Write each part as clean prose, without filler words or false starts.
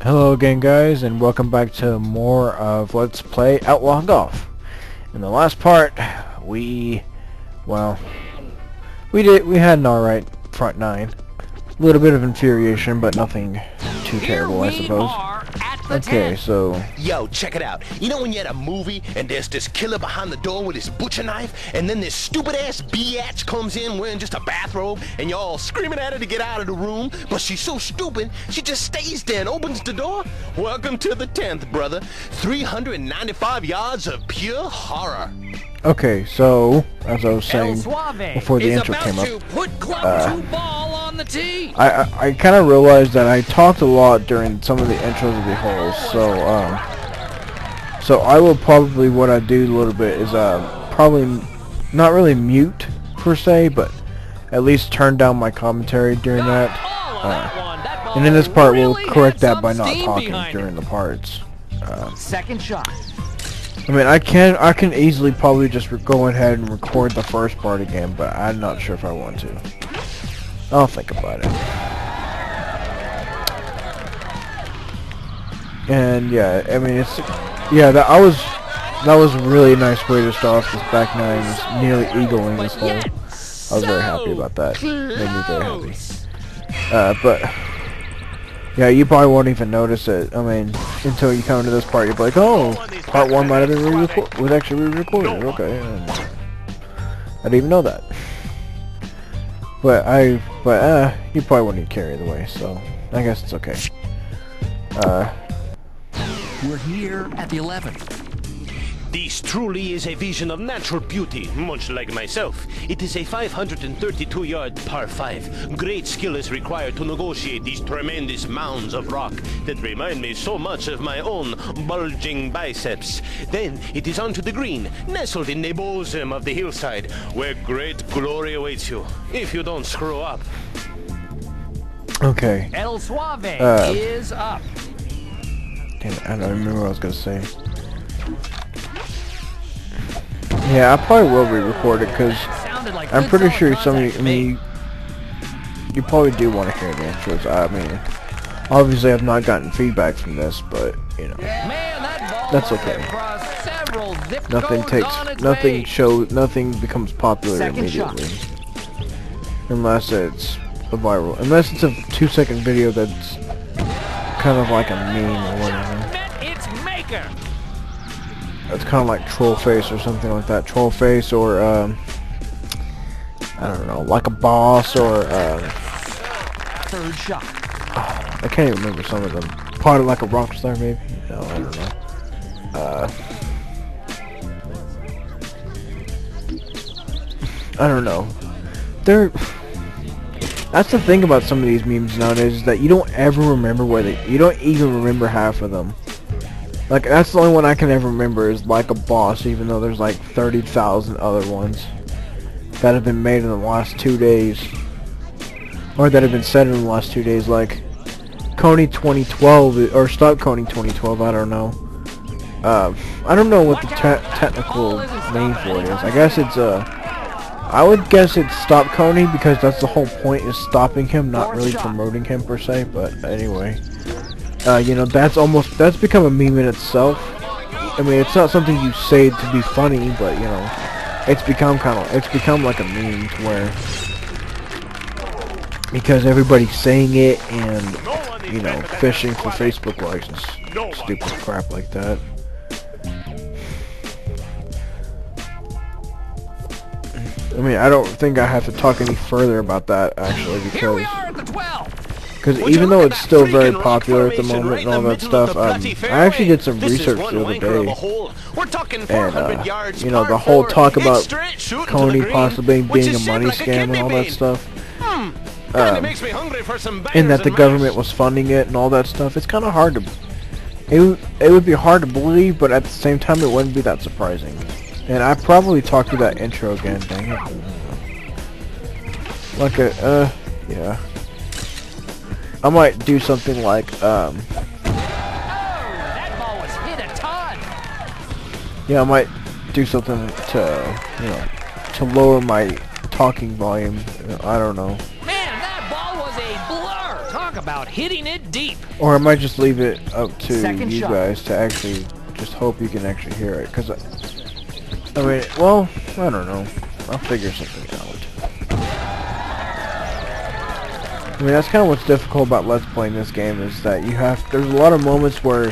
Hello again, guys, and welcome back to more of Let's Play Outlaw Golf. In the last part, we had an alright front nine. A little bit of infuriation, but nothing too terrible, I suppose. Okay, so... Yo, check it out. You know when you're at a movie and there's this killer behind the door with his butcher knife, and then this stupid-ass biatch comes in wearing just a bathrobe, and you're all screaming at her to get out of the room, but she's so stupid, she just stays there and opens the door? Welcome to the 10th, brother. 395 yards of pure horror. Okay, so, as I was saying before the intro came up, I kind of realized that I talked a lot during some of the intros of the holes, so I will probably, what I do a little bit is probably not really mute per se, but at least turn down my commentary during that, and in this part we'll correct that by not talking during the parts. Second shot. I mean, I can easily probably just go ahead and record the first part again, but I'm not sure if I want to. I'll think about it. And yeah, I mean, that was a really nice way to start off this back nine, just nearly eagling this hole. I was very happy about that. Made me very happy. But yeah, you probably won't even notice it. I mean, until you come to this part, you'll be like, oh, part one might have been was actually re-recorded. Okay, and I didn't even know that. But you probably wouldn't even care either way, so I guess it's okay. We're here at the 11th. This truly is a vision of natural beauty, much like myself. It is a 532-yard par 5. Great skill is required to negotiate these tremendous mounds of rock that remind me so much of my own bulging biceps. Then it is onto the green, nestled in the bosom of the hillside, where great glory awaits you, if you don't screw up. Okay. El Suave is up. Damn it, I don't remember what I was gonna say. Yeah, I probably will re-record it because I'm pretty sure you probably do want to hear the intros. I mean, obviously I've not gotten feedback from this, but you know, that's okay. Nothing becomes popular immediately, unless it's a unless it's a 2-second video that's kind of like a meme or whatever. It's kind of like troll face or something like that. Troll face or I don't know, like a boss or third shot. I can't even remember some of them. Part of like a rock star maybe. No, I don't know. I don't know. That's the thing about some of these memes nowadays, is that you don't ever remember you don't even remember half of them. Like, that's the only one I can ever remember is like a boss, even though there's like 30,000 other ones that have been made in the last 2 days. Or that have been said in the last 2 days, like Coney 2012, or Stop Coney 2012, I don't know. I don't know what the technical name for it is. I guess it's, I would guess it's Stop Coney, because that's the whole point, is stopping him, not really promoting him per se, but anyway. You know, that's become a meme in itself. I mean, it's not something you say to be funny, but you know, it's become like a meme to where, because everybody's saying it and, you know, fishing for Facebook likes and stupid crap like that. I mean, I don't think I have to talk any further about that, actually, because even though it's still very popular at the moment and all that stuff, I actually did some research the other day, and, you know, the whole talk about Coney possibly being a money scam and all that stuff, and that the government was funding it and all that stuff, it's kind of hard to, it would be hard to believe, but at the same time it wouldn't be that surprising. And I probably talked through that intro again, dang it. Like yeah. I might do something like, that ball was hit a ton. Yeah, I might do something to, you know, to lower my talking volume. I don't know. Man, that ball was a blur. Talk about about hitting it deep. Or I might just leave it up to Second you shot. guys to actually just hope you can actually hear it. Because, I mean, well, I don't know. I'll figure something out. I mean, that's kind of what's difficult about Let's Playing this game is that there's a lot of moments where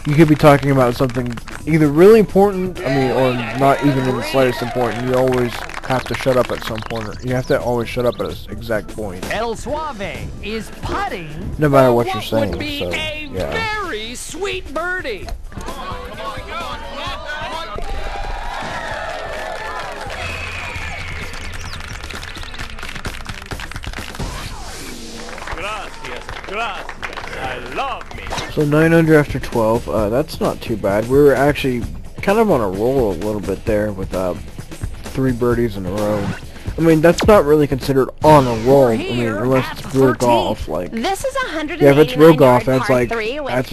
you could be talking about something either really important, I mean, or not even in the slightest important. You always have to shut up at some point. Or you have to always shut up at an exact point. El Suave is putting. No matter what for you're saying, would be so, a yeah. very sweet birdie. Gracias. I love me. So 900 after 12, that's not too bad. We were actually kind of on a roll a little bit there with 3 birdies in a row. I mean, that's not really considered on a roll. I mean, unless it's real golf, like. This is 189 Yeah, if it's real golf, that's par like 3 with that's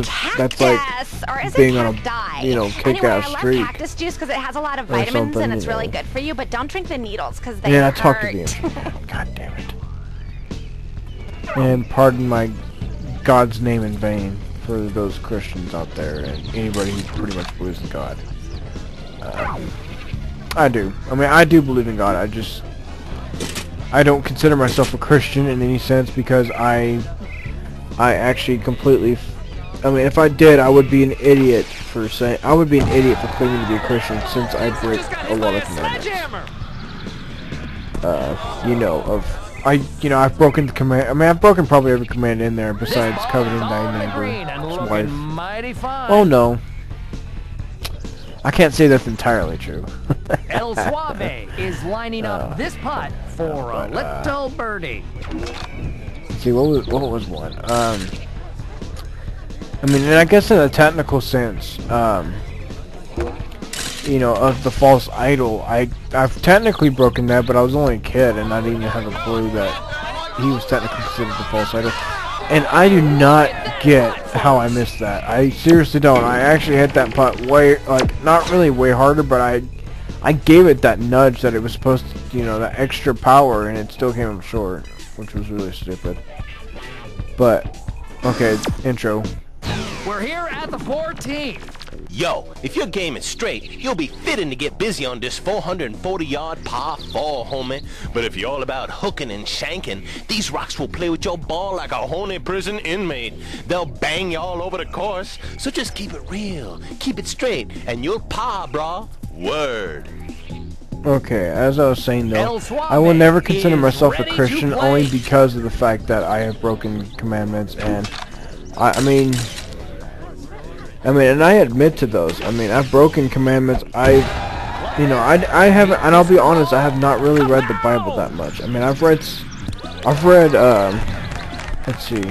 like cactus, or is being it on cacti? a, you know, kick-ass anyway, I streak. love cactus juice because it has a lot of Or vitamins something, and it's you really know. good for you. But don't drink the needles because they Yeah, I hurt. talked to the God damn it. And pardon my God's name in vain for those Christians out there and anybody who pretty much believes in God. I do. I mean, I do believe in God. I don't consider myself a Christian in any sense because I actually completely. I mean, if I did, I would be an idiot for saying. I would be an idiot for claiming to be a Christian since I break a lot of commandments. You know, I've broken the command. I mean, I've broken probably every command in there besides coveting thy neighbor's wife. Mighty fine. Oh no, I can't say that's entirely true. El Suave is lining up this putt for a little birdie. Let's see, what was one? I mean, and I guess in a technical sense, you know, of the false idol, I've technically broken that, but I was only a kid and I didn't even have a clue that he was technically considered the false idol. And I do not get how I missed that. I seriously don't. I actually hit that putt way, like, not really way harder, but I gave it that nudge that it was supposed to, you know, that extra power, and it still came up short, which was really stupid. But, okay, intro. We're here at the 14th. Yo, if your game is straight, you'll be fitting to get busy on this 440-yard par 4, homie. But if you're all about hooking and shanking, these rocks will play with your ball like a horny prison inmate. They'll bang you all over the course, so just keep it real, keep it straight, and you'll par, brah. Word. Okay, as I was saying though, El Suave I will never consider myself a ready to Christian play. only because of the fact that I have broken commandments, and I mean, and I admit to those. I mean, I've broken commandments. I haven't, and I'll be honest, I have not really read the Bible that much. I mean, I've read, let's see,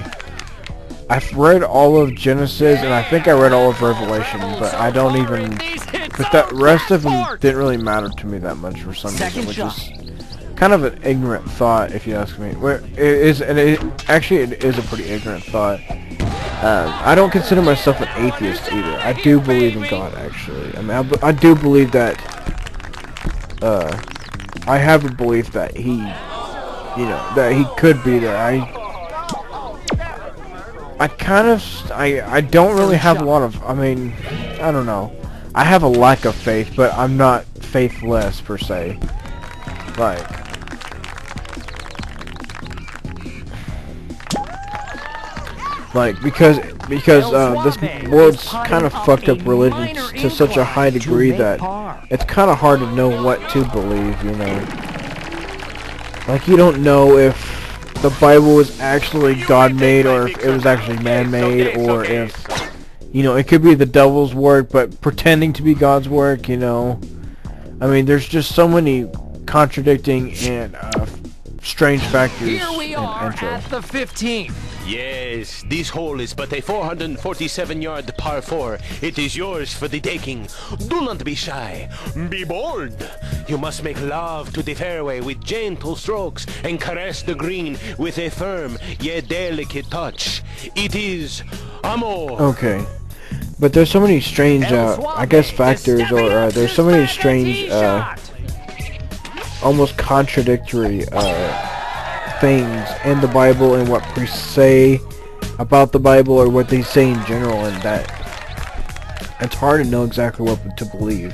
I've read all of Genesis, and I think I read all of Revelation, but I don't even, but that rest of them didn't really matter to me that much for some reason, which is kind of an ignorant thought, if you ask me. It is a pretty ignorant thought. I don't consider myself an atheist either. I do believe in God, actually. I mean, I do believe that, I have a belief that he, you know, that he could be there. I don't really have a lot of, I mean, I don't know. I have a lack of faith, but I'm not faithless, per se. Because this world's kind of fucked up religion to such a high degree that it's kind of hard to know what to believe, you know. Like, you don't know if the Bible was actually God-made or if it was actually man-made, or if, you know, it could be the devil's work but pretending to be God's work, you know. I mean, there's just so many contradicting and strange factors in Here we are intro. at the 15th. Yes, this hole is but a 447-yard par 4. It is yours for the taking. Do not be shy. Be bold. You must make love to the fairway with gentle strokes and caress the green with a firm yet delicate touch. It is amor. Okay. But there's so many strange, I guess, factors, or there's so many strange, almost contradictory, things in the Bible and what priests say about the Bible or what they say in general, and that it's hard to know exactly what to believe.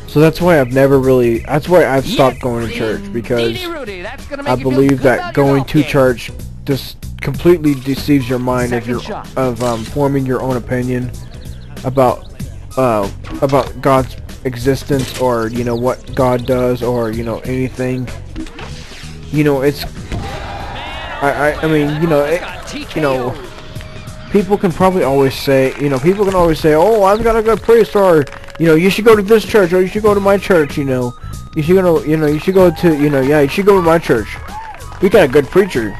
So that's why that's why I've stopped going to church, because I believe that going to church just completely deceives your mind of forming your own opinion about God's existence, or you know what God does, or you know anything. You know, it's I mean, you know, people can probably always say, oh, I've got a good priest, or you know, you should go to this church, or you should go to my church. You know, you should go to, you should go to, you should go to my church. We got a good preacher.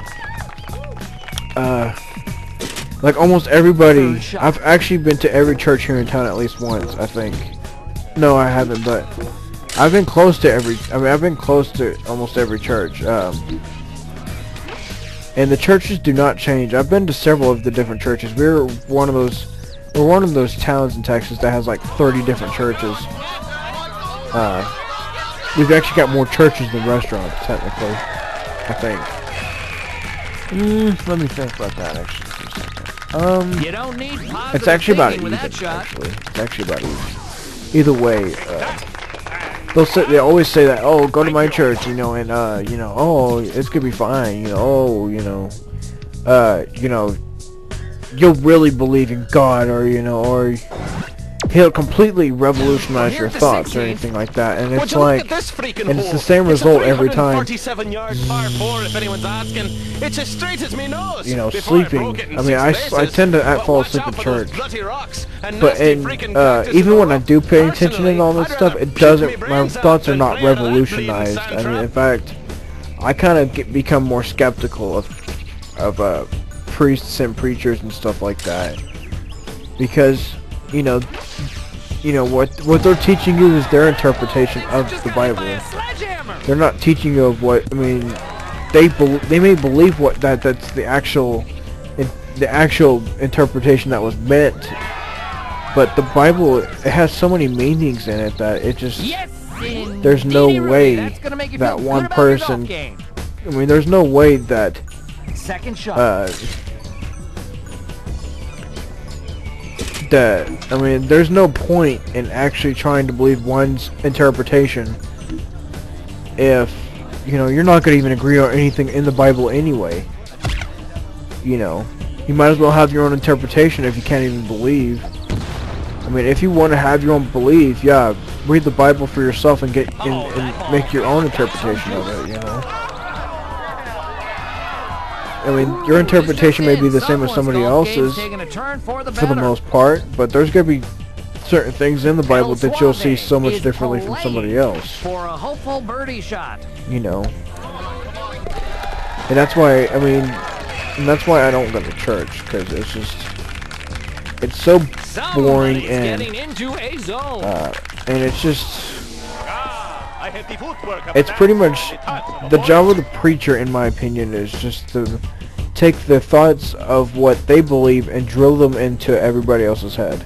Like almost everybody, I've actually been to every church here in town at least once, I think. No, I haven't, but I've been close to I've been close to almost every church. And the churches do not change. I've been to several of the different churches. We're one of those towns in Texas that has like 30 different churches. We've actually got more churches than restaurants, technically, I think. Let me think about that, actually. You don't need it's actually about even, shot. actually. It's actually about even. Either way, they always say that, oh, go to my church, you know, and, you know, oh, it's gonna be fine, you know, oh, you know, you'll really believe in God, or, you know, or he'll completely revolutionize your thoughts or anything like that, and it's like, and it's the same result every time. 47 yard par 4, if anyone's asking. It's as straight as me nose. You know, sleeping. I mean, I tend to fall asleep in church, but even when I do pay attention and all that stuff, it doesn't. My thoughts are not revolutionized. I mean, in fact, I kind of become more skeptical of priests and preachers and stuff like that, because you know what they're teaching you is their interpretation of the Bible. They're not teaching you of what, I mean, they may believe that's the actual interpretation that was meant, but the Bible, it has so many meanings in it that it just, there's no way that one person, I mean, there's no way that I mean, there's no point in actually trying to believe one's interpretation if, you know, you're not going to even agree on anything in the Bible anyway. You know, you might as well have your own interpretation if you can't even believe. I mean, if you want to have your own belief, yeah, read the Bible for yourself and and make your own interpretation of it, you know. I mean, your interpretation may be the same as somebody else's for the most part, but there's going to be certain things in the Bible that you'll see so much differently from somebody else. For a hopeful birdie shot. You know. And that's why, I mean, and that's why I don't go to church, because it's just, it's so boring, and it's just, it's pretty much, the job of the preacher, in my opinion, is just to take the thoughts of what they believe and drill them into everybody else's head.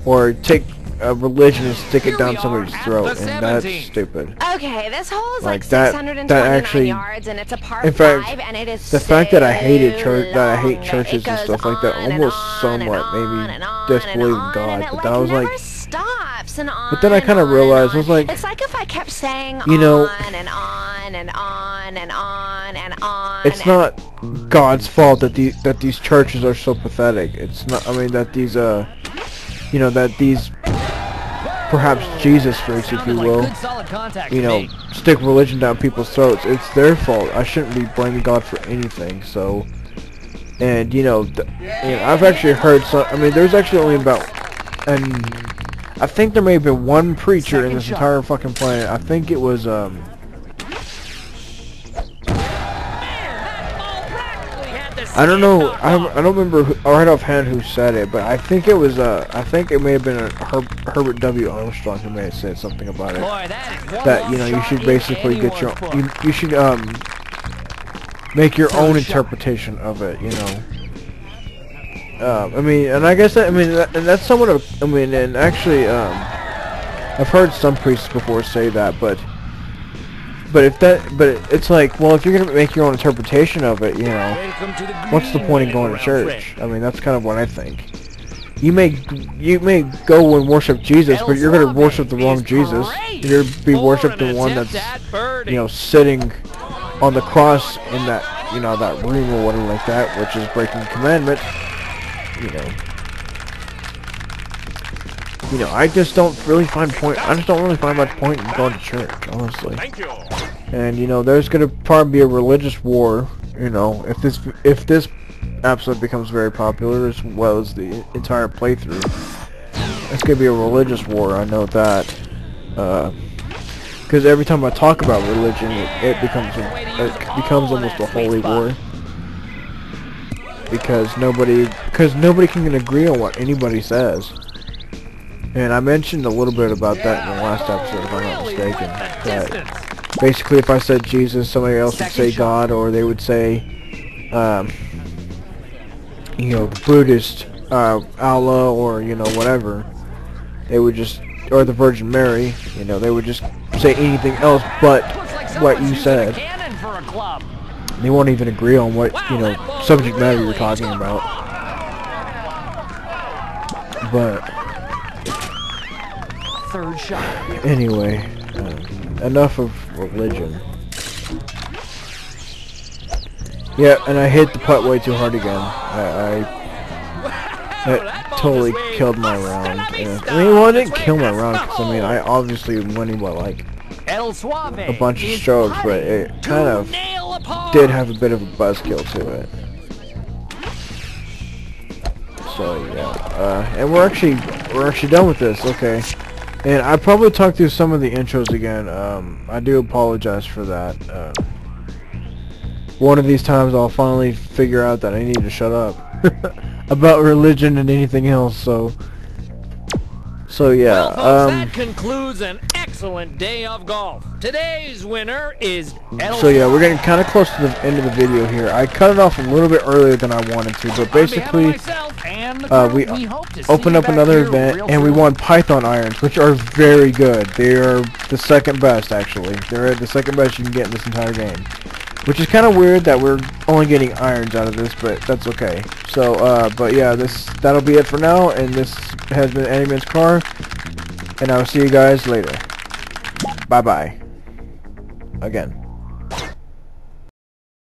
Or take a religion and stick it down somebody's throat, and that's stupid. Okay, this hole is like that 629 yards, and it's a par 5, and it is the fact that I hated church, that I hate churches and stuff like that, almost somewhat made me disbelieve in God. But that was like, stops and on. but then I kind of realized, I was like, it's like if I kept saying you know, on and on and on and on and on. It's not God's fault that these churches are so pathetic. It's not. I mean, that these you know, that these perhaps Jesus freaks, if you will, you know, stick religion down people's throats. It's their fault. I shouldn't be blaming God for anything. So, and you know, I've actually heard some. I mean, there's actually only about, and I think there may have been one preacher in this entire fucking planet. I think it was I don't know. I don't remember right offhand who said it, but I think it was I think it may have been Herbert W. Armstrong who may have said something about it. That, you know, you should basically get your you should make your own interpretation of it. You know. I mean, and I guess that, I mean, and that's somewhat of, I mean, and actually I've heard some priests before say that, but it's like, well, if you're gonna make your own interpretation of it, you know, what's the point of going to church? I mean, that's kind of what I think. You may go and worship Jesus, but you're gonna worship the wrong Jesus. You're gonna be worshiping the one that's, you know, sitting on the cross in that, you know, that room or whatever like that, which is breaking the commandment. You know, I just don't really find much point in going to church, honestly. Thank you. And you know, there's gonna probably be a religious war. You know, if this episode becomes very popular, as well as the entire playthrough, it's gonna be a religious war. I know that, because every time I talk about religion, it becomes almost a holy war. Because nobody can agree on what anybody says. And I mentioned a little bit about that in the last episode, if I'm not mistaken. That basically, if I said Jesus, somebody else would say God, or they would say, you know, the Buddhist Outlaw, or you know, whatever. They would just, or the Virgin Mary, you know, they would just say anything else but what you said. They won't even agree on what, you know, subject matter you're talking about. But Third shot. anyway, enough of religion. Yeah, and I hit the putt way too hard again. That totally killed my round. I mean, well, it didn't kill my round, because I mean, I obviously winning by like a bunch of strokes, but it kind of did have a bit of a buzzkill to it. So yeah, and we're actually done with this. Okay, and I probably talked through some of the intros again. I do apologize for that. One of these times I'll finally figure out that I need to shut up about religion and anything else. So yeah. Well, folks, that concludes an excellent day of golf. Today's winner is So yeah, we're getting kind of close to the end of the video here. I cut it off a little bit earlier than I wanted to, but basically, we opened up another event and we won Python irons, which are very good. They are the second best, actually. They're the second best you can get in this entire game, which is kind of weird that we're only getting irons out of this, but that's okay. So, but yeah, that'll be it for now, and this has been Eddieman's Car, and I'll see you guys later. Bye-bye. Again.